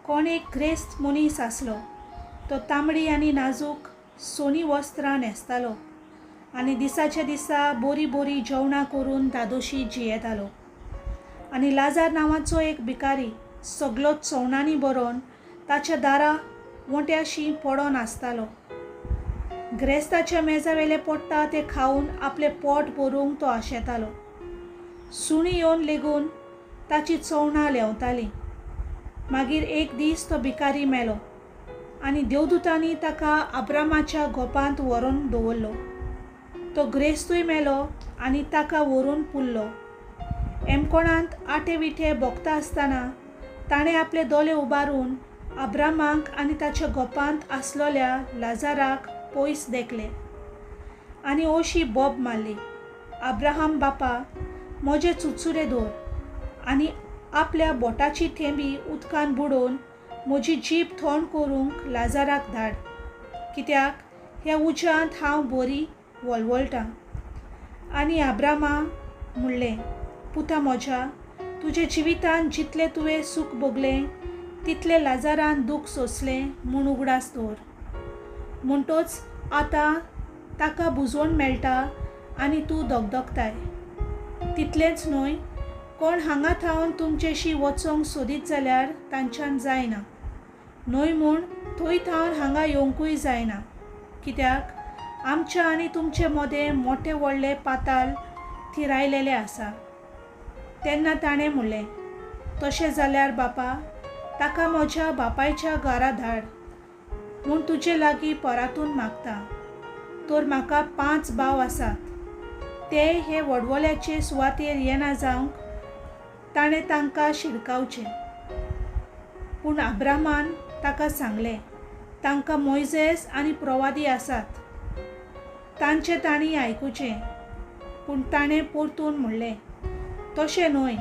कोण एक ग्रेस्त मनीस आसलो. तो तांबडी आनी नाजूक सोनी वस्त्रां न्हेसतालो आनी दिसाच्या दिसा बोरी बोरी जेवणां करून दादोशी जियेतालो. आनी लाजार नांवाचो एक भिकारी सगलो चवणांनी भरोवन ताच्या दारा वोट्याशी पडोन आसतालो. ग्रेस्ताच्या मेजावेले पडटा ते खावन आपले पोट भरूंक तो आशेतालो. सुणी येवन लेगून ताची चवणां लेवतालीं. मागीर एक दीस तो भिकारी मेलो आनी देवदूतांनी ताका अब्रामाच्या गोपांत व्हरून दवरलो. तो ग्रेस्तूय मेलो आनी ताका व्हरून पुरलो. एमकोणांत आटे विटे भोगता आसतना ताणें आपले दोळे उबारून अब्रामाक आनी ताच्या गोपांत आसलोल्या लाजाराक पयस देखले आनी अशी बोब मारली, अब्राहम बापा, म्हजे चुचुरे दवर आनी आपल्या बोटाची थेंबी उदकान बुडोवन म्हजी जीब थोंड करूंक लाजाराक धाड, कित्याक ह्या उज्यांत हांव बरी वळवळटां. आनी अब्रामा म्हणलें, पुता म्हज्या, तुजे जिवितांत जितलें तुवें सूख भोगलें तितलें लाजारान दूख सोंसलें म्हूण उगडास दवर. म्हणटच आतां ताका बुजवण मेळटा आनी तूं दोगदोगताय. तितलेंच न्हय, कोण हांगा थावन तुमचेशी वचोंक सोदीत जाल्यार तांच्यान जायना. न्हय म्हूण थंय थावन हांगा येवंकूय जायना, कित्याक आमच्या आनी तुमचे मदें मोठे व्हडले पाताल थिरायलेले आसा. तेन्ना ताणें म्हणलें, तशें जाल्यार बापा, ताका म्हज्या बापायच्या घरा धाड, म्हूण तुजे लागीं परातून मागता. तर म्हाका 5 भाव आसात. ते हे व्हडवल्याचे सुवातेर येना जावंक ताणें तांकां शिडकावचें. पूण अब्रामान ताका सांगलें, तांकां मोइजेस आनी प्रवादी आसात, तांचें तांणी आयकुचें. पूण ताणें परतून म्हणलें, तशें न्हय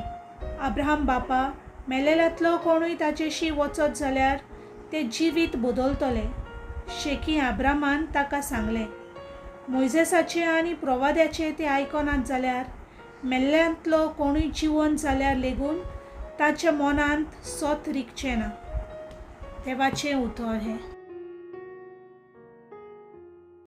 अब्राहम बापा, मेलेल्यांतलो कोणूय ताचेशी वचत जाल्यार ते जिवीत बदलतले. शेकी अब्रामान ताका सांगलें, मोइजेसाचें आनी प्रवाद्याचें ते आयकनात जाल्यार मेल्ल्यांतलो कोणूय जिवंत जाल्यार लेगून ताच्या मनांत सोत रिगचें ना. देवाचें उतर हें.